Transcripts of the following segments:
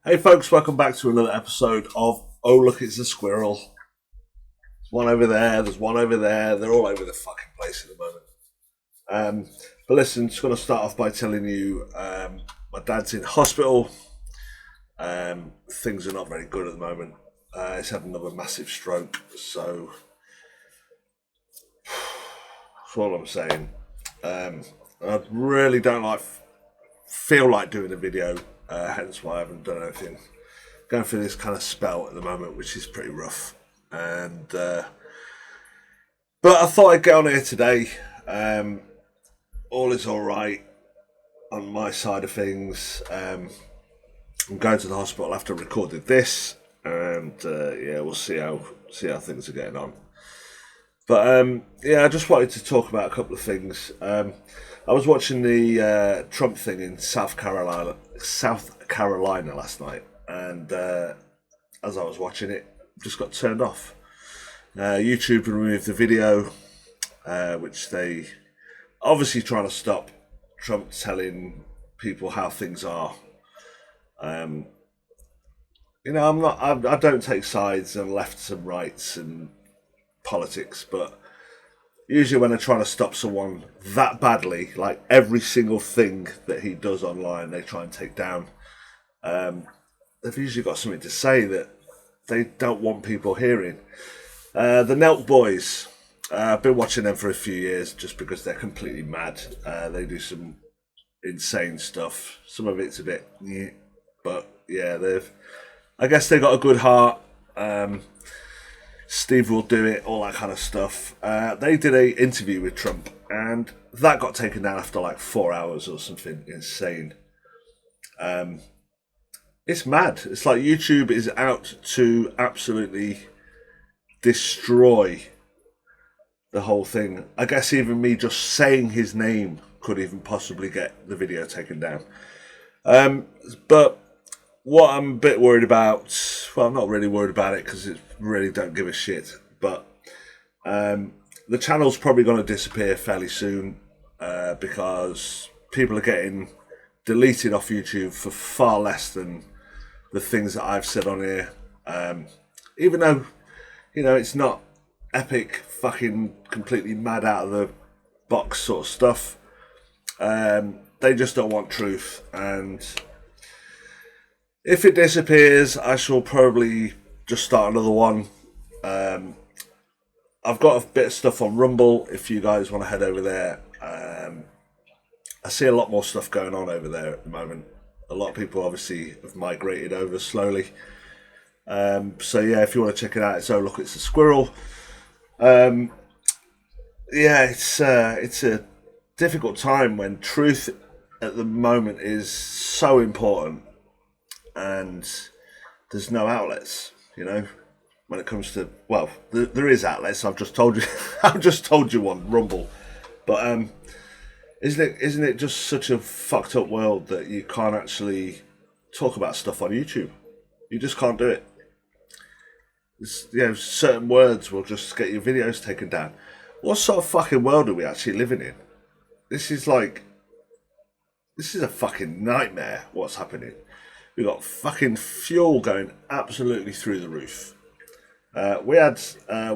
Hey folks, welcome back to another episode of Oh Look It's a Squirrel. There's one over there, there's one over there, they're all over the fucking place at the moment. But listen, just going to start off by telling you my dad's in hospital. Things are not very good at the moment. He's had another massive stroke, so that's all I'm saying. I really don't feel like doing a video, hence why I haven't done anything. Going through this kind of spell at the moment, which is pretty rough. And but I thought I'd get on here today. All is all right on my side of things. I'm going to the hospital after I recorded this, and yeah, we'll see how things are getting on. But yeah, I just wanted to talk about a couple of things. I was watching the Trump thing in South Carolina last night, and as I was watching it, just got turned off. YouTube removed the video, which they obviously trying to stop Trump telling people how things are. You know, I don't take sides on lefts and rights and politics, but usually when they're trying to stop someone that badly, like every single thing that he does online, they try and take down. They've usually got something to say that they don't want people hearing. The Nelk Boys, I've been watching them for a few years just because they're completely mad. They do some insane stuff. Some of it's a bit, but yeah, I guess they got a good heart. Steve will do it, all that kind of stuff. They did an interview with Trump, and that got taken down after like 4 hours or something insane. It's mad. It's like YouTube is out to absolutely destroy the whole thing. I guess even me just saying his name could even possibly get the video taken down. But what I'm a bit worried about, well, I'm not really worried about it because it really don't give a shit, but the channel's probably going to disappear fairly soon because people are getting deleted off YouTube for far less than the things that I've said on here. Even though, you know, it's not epic, fucking completely mad out of the box sort of stuff. They just don't want truth, and if it disappears, I shall probably just start another one. I've got a bit of stuff on Rumble if you guys want to head over there. I see a lot more stuff going on over there at the moment. A lot of people obviously have migrated over slowly. So yeah, if you want to check it out, it's Oh Look It's a Squirrel. Yeah, it's a difficult time when truth at the moment is so important. And there's no outlets, you know, when it comes to, well, there is outlets. I've just told you, on Rumble, but isn't it just such a fucked up world that you can't actually talk about stuff on YouTube? You just can't do it. Certain words will just get your videos taken down. What sort of fucking world are we actually living in? This is a fucking nightmare. What's happening? We got fucking fuel going absolutely through the roof. We had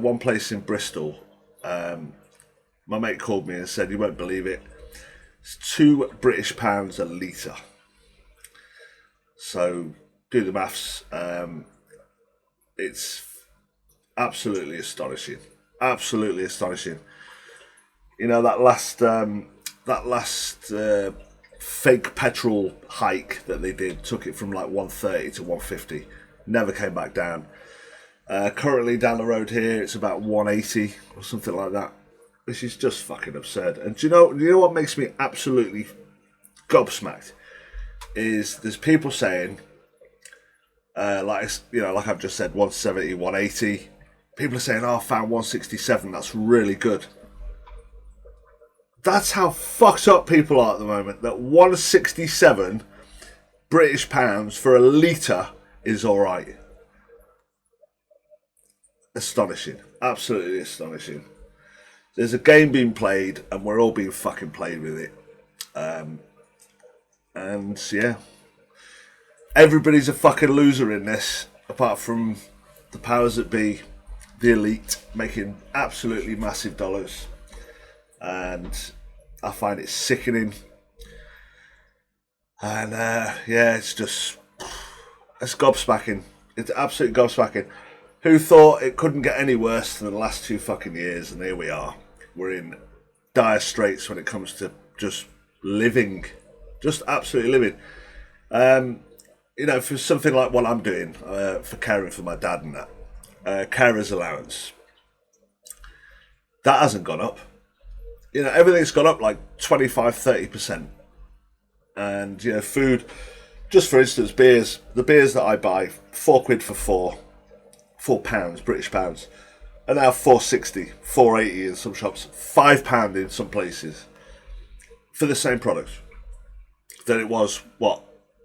one place in Bristol. My mate called me and said, "You won't believe it. It's £2 a litre." So do the maths. It's absolutely astonishing. Absolutely astonishing. You know, that last fake petrol hike that they did took it from like 130 to 150. Never came back down. Currently down the road here, it's about 180 or something like that. This is just fucking absurd. And do you know what makes me absolutely gobsmacked? Is there's people saying, like I've just said, 170, 180. People are saying, "Oh, I found 167. That's really good." That's how fucked up people are at the moment. That 167 British pounds for a litre is all right. Astonishing, absolutely astonishing. There's a game being played, and we're all being fucking played with it. And yeah, everybody's a fucking loser in this, apart from the powers that be, the elite, making absolutely massive dollars. And I find it sickening. And yeah, it's gobsmacking. It's absolutely gobsmacking. Who thought it couldn't get any worse than the last 2 fucking years? And here we are. We're in dire straits when it comes to just living, just absolutely living. You know, for something like what I'm doing, for caring for my dad and that, carer's allowance, that hasn't gone up. You know, everything's gone up like 25-30%. And, you know, food, just for instance, beers, the beers that I buy, £4 for £4, British pounds, are now £4.60, £4.80 in some shops, £5 in some places, for the same product than it was,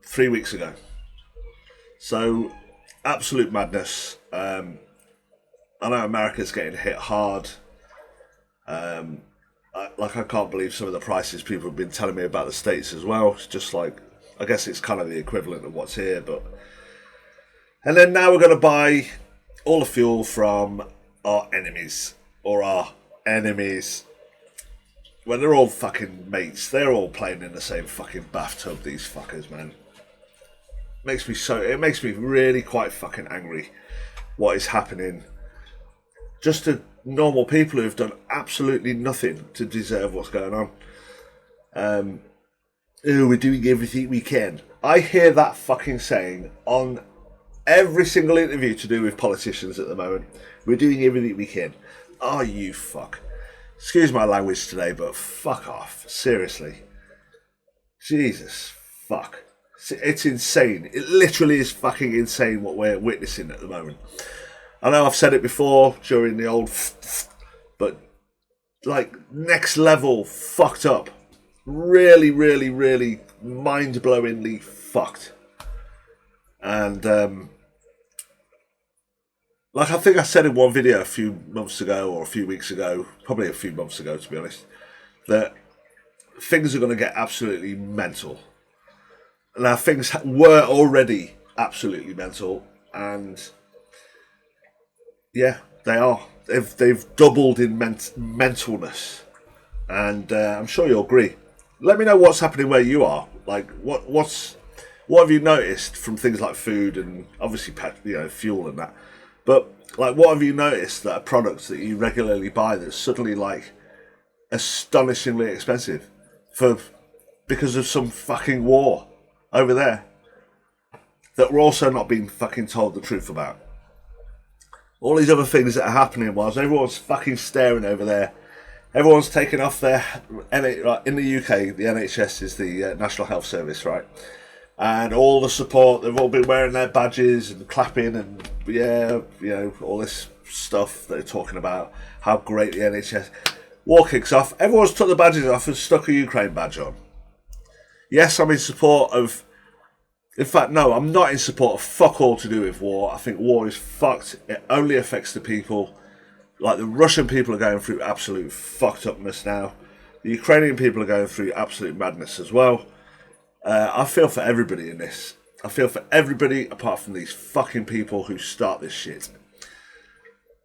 3 weeks ago. So, absolute madness. I know America's getting hit hard. I can't believe some of the prices people have been telling me about the States as well. It's just like, I guess it's kind of the equivalent of what's here. And then now we're going to buy all the fuel from our enemies. Or when they're all fucking mates. They're all playing in the same fucking bathtub, these fuckers, man. It makes me really quite fucking angry what is happening. Just to normal people who've done absolutely nothing to deserve what's going on. We're doing everything we can. I hear that fucking saying on every single interview to do with politicians at the moment. We're doing everything we can. Oh, you fuck. Excuse my language today, but fuck off. Seriously. Jesus fuck. It's insane. It literally is fucking insane what we're witnessing at the moment. I know I've said it before during the old, but like next level fucked up. Really, really, really mind-blowingly fucked. And like I think I said in one video a few months ago or a few weeks ago, probably a few months ago to be honest, that things are going to get absolutely mental. Now things were already absolutely mental, and yeah, they are. They've doubled in mentalness, and I'm sure you'll agree. Let me know what's happening where you are. Like, what have you noticed from things like food and obviously fuel and that? But like, what have you noticed that are products that you regularly buy that's suddenly like astonishingly expensive because of some fucking war over there that we're also not being fucking told the truth about? All these other things that are happening whilst everyone's fucking staring over there. Everyone's taking off their... In the UK, the NHS is the National Health Service, right? And all the support, they've all been wearing their badges and clapping and, all this stuff they're talking about, how great the NHS... War kicks off, everyone's took the badges off and stuck a Ukraine badge on. Yes, I'm in support of... In fact, no, I'm not in support of fuck all to do with war. I think war is fucked. It only affects the people. Like, the Russian people are going through absolute fucked upness now. The Ukrainian people are going through absolute madness as well. I feel for everybody in this. I feel for everybody apart from these fucking people who start this shit.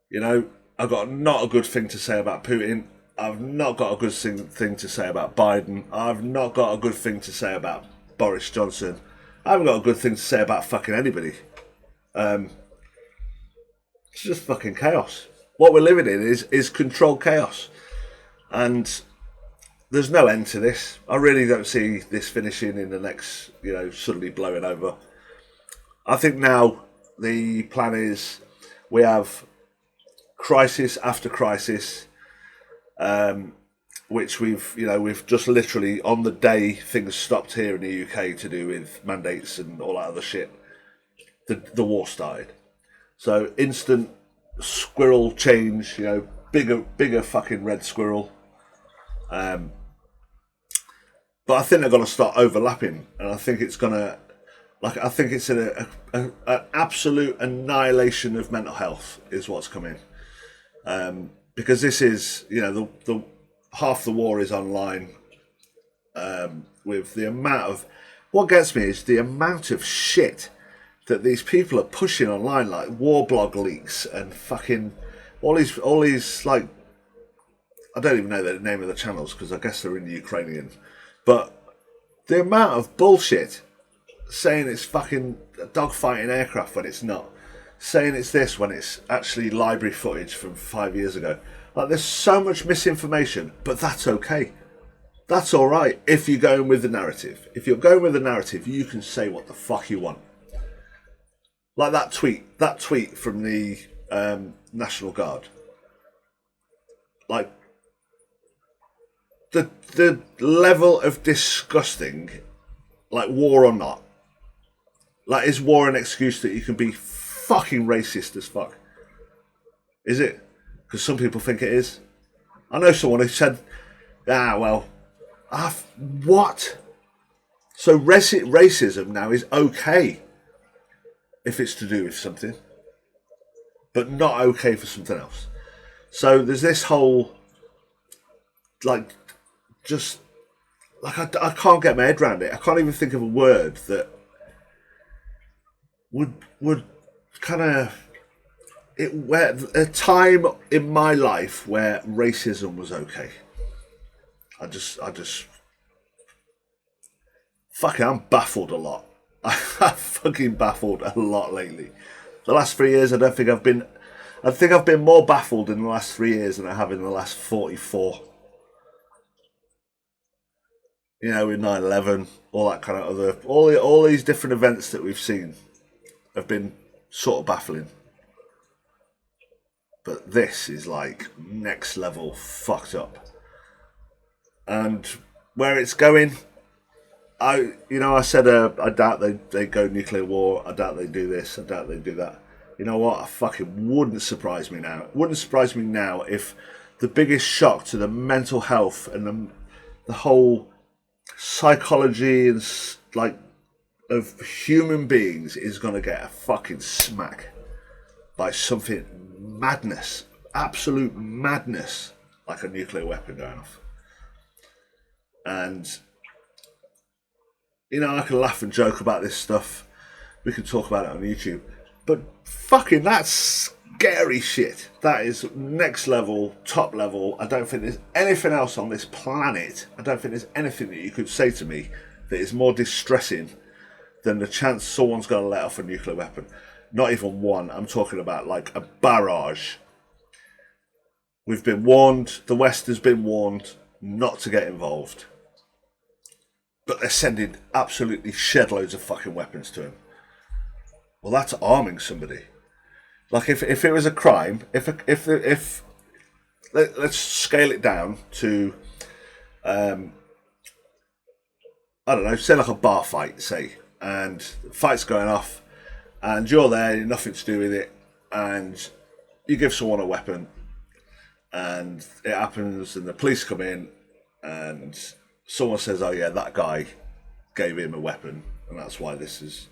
You know, I've got not a good thing to say about Putin. I've not got a good thing to say about Biden. I've not got a good thing to say about Boris Johnson. I haven't got a good thing to say about fucking anybody. It's just fucking chaos. What we're living in is controlled chaos. And there's no end to this. I really don't see this finishing in the next, suddenly blowing over. I think now the plan is we have crisis after crisis, which we've just literally, on the day things stopped here in the UK to do with mandates and all that other shit, the war started. So instant squirrel change, bigger fucking red squirrel. But I think they're going to start overlapping, and I think it's going to, I think it's an absolute annihilation of mental health is what's coming. Because this is, the half the war is online, with the amount of what gets me is the amount of shit that these people are pushing online, like war blog leaks and fucking all these like, I don't even know the name of the channels because I guess they're in Ukrainian, but the amount of bullshit saying it's fucking dogfighting aircraft when it's not, saying it's this when it's actually library footage from 5 years ago. Like, there's so much misinformation, but that's okay. That's all right if you're going with the narrative. If you're going with the narrative, you can say what the fuck you want. Like that tweet from the National Guard. Like, the level of disgusting, like, war or not. Like, is war an excuse that you can be fucking racist as fuck? Is it? Because some people think it is. I know someone who said, what? So racism now is okay if it's to do with something, but not okay for something else. So there's this whole, like, just, like, I can't get my head around it. I can't even think of a word that would kind of, where a time in my life where racism was okay. I just fucking, I'm baffled a lot. I'm fucking baffled a lot lately. The last 3 years, I think I've been more baffled in the last 3 years than I have in the last 44. You know, with 9/11, all that kind of other, all these different events that we've seen have been sort of baffling. But this is like next level fucked up. And where it's going, I said I doubt they go nuclear war. I doubt they do this. I doubt they do that. You know what? I fucking wouldn't surprise me now. It wouldn't surprise me now if the biggest shock to the mental health and the whole psychology and like of human beings is going to get a fucking smack by something madness, absolute madness, like a nuclear weapon going off. And, you know, I can laugh and joke about this stuff. We can talk about it on YouTube. But fucking, that's scary shit. That is next level, top level. I don't think there's anything else on this planet. I don't think there's anything that you could say to me that is more distressing than the chance someone's going to let off a nuclear weapon. Not even one. I'm talking about like a barrage. We've been warned. The West has been warned not to get involved. But they're sending absolutely shed loads of fucking weapons to him. Well, that's arming somebody. Like, if it was a crime, if let's scale it down to, I don't know, say like a bar fight, say, and the fight's going off, and you're there, you're nothing to do with it, and you give someone a weapon, and it happens, and the police come in, and someone says, oh yeah, that guy gave him a weapon, and that's why this is...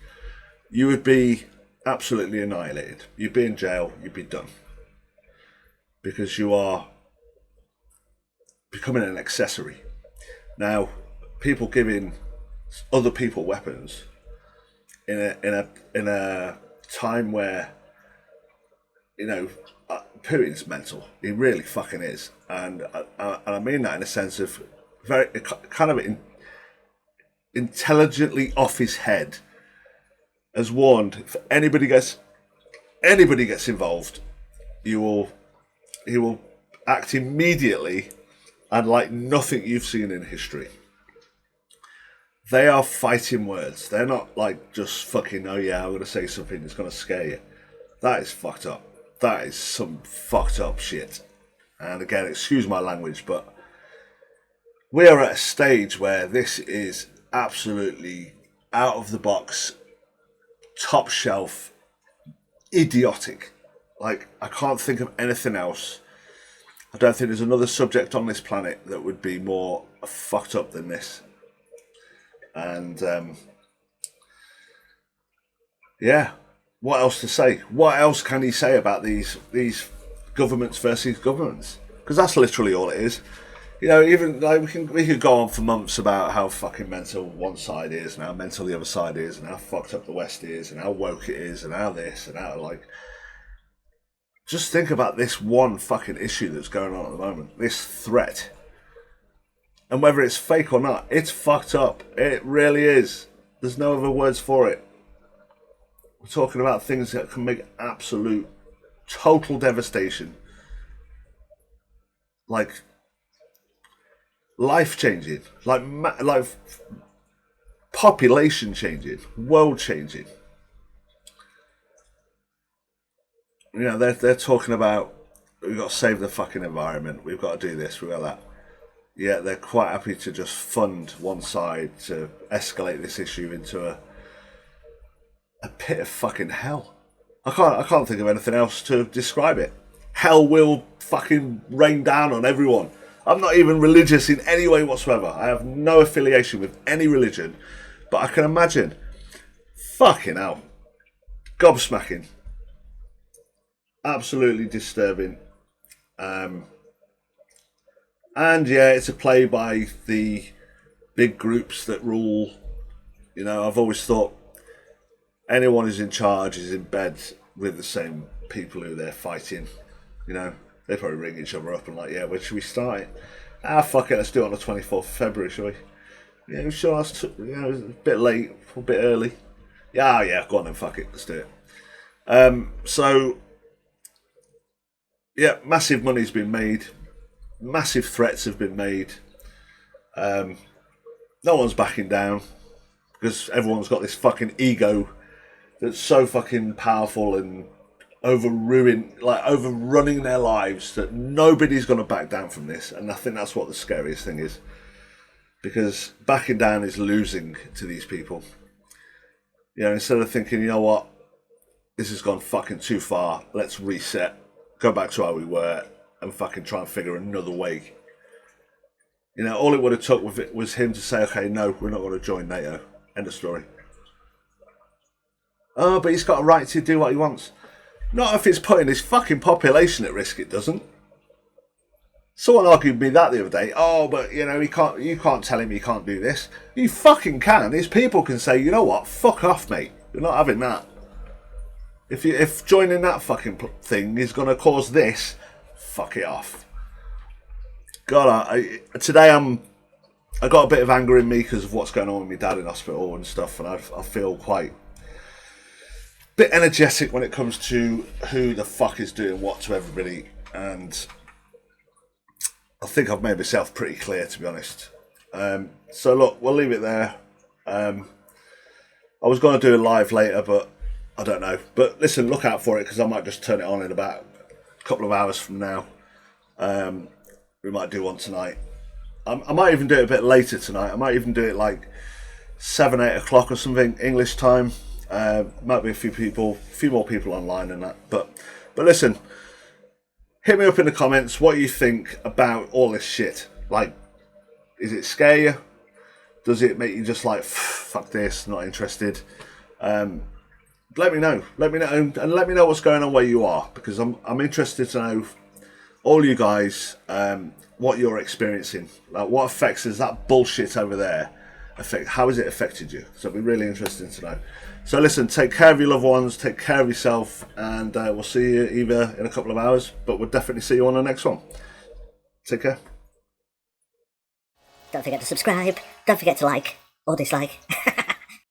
You would be absolutely annihilated. You'd be in jail, you'd be done. Because you are becoming an accessory. Now, people giving other people weapons in a time where, you know, Putin's mental. He really fucking is. And I mean that in a sense of very kind of intelligently off his head, has warned, if anybody gets involved, he will act immediately and like nothing you've seen in history. They are fighting words. They're not like just fucking, oh yeah, I'm going to say something that's going to scare you. That is fucked up. That is some fucked up shit. And again, excuse my language, but we are at a stage where this is absolutely out of the box, top shelf, idiotic. Like, I can't think of anything else. I don't think there's another subject on this planet that would be more fucked up than this. And yeah, what else to say? What else can he say about these governments versus governments? Because that's literally all it is. You know, even like we could go on for months about how fucking mental one side is, and how mental the other side is, and how fucked up the West is, and how woke it is, and how this, and how like. Just think about this one fucking issue that's going on at the moment. This threat, and whether it's fake or not, it's fucked up. It really is. There's no other words for it. We're talking about things that can make absolute, total devastation, like. Life changing, like population changing, world changing. You know, they're talking about we've got to save the fucking environment, we've got to do this, we've got that. Yeah, they're quite happy to just fund one side to escalate this issue into a pit of fucking hell. I can't think of anything else to describe it. Hell will fucking rain down on everyone. I'm not even religious in any way whatsoever. I have no affiliation with any religion. But I can imagine. Fucking hell. Gobsmacking. Absolutely disturbing. And yeah, it's a play by the big groups that rule. You know, I've always thought anyone who's in charge is in bed with the same people who they're fighting. You know. They probably ring each other up and like, yeah, when should we start it? Fuck it, let's do it on the 24th of February, shall we? Yeah, sure, that's it's a bit late, a bit early. Yeah, go on then, fuck it, let's do it. So, yeah, massive money's been made. Massive threats have been made. No one's backing down because everyone's got this fucking ego that's so fucking powerful and overrunning their lives that nobody's going to back down from this. And I think that's what the scariest thing is, because backing down is losing to these people. You know, instead of thinking, you know what, this has gone fucking too far, let's reset, go back to how we were and fucking try and figure another way. You know, all it would have took with it was him to say, okay, no, we're not going to join NATO. End of story. Oh, but he's got a right to do what he wants. Not if it's putting his fucking population at risk, it doesn't. Someone argued me that the other day. Oh, but you know, you can't tell him he can't do this. You fucking can. His people can say, you know what, fuck off, mate. You're not having that. If joining that fucking thing is going to cause this, fuck it off. God, today I got a bit of anger in me because of what's going on with my dad in hospital and stuff, and I feel quite bit energetic when it comes to who the fuck is doing what to everybody, and I think I've made myself pretty clear, to be honest. So look, we'll leave it there. I was going to do a live later, but I don't know. But listen, look out for it, because I might just turn it on in about a couple of hours from now. We might do one tonight. I might even do it a bit later tonight. I might even do it like 7, 8 o'clock or something, English time. Might be a few more people online and that. But listen, hit me up in the comments what you think about all this shit. Like, is it scare you? Does it make you just like, fuck this, not interested? Let me know. And let me know what's going on where you are, because I'm interested to know, all you guys, what you're experiencing. Like, what effects has that bullshit over there affect? How has it affected you? So it'll be really interesting to know. So listen, take care of your loved ones, take care of yourself, and we'll see you either in a couple of hours, but we'll definitely see you on the next one. Take care. Don't forget to subscribe. Don't forget to like or dislike.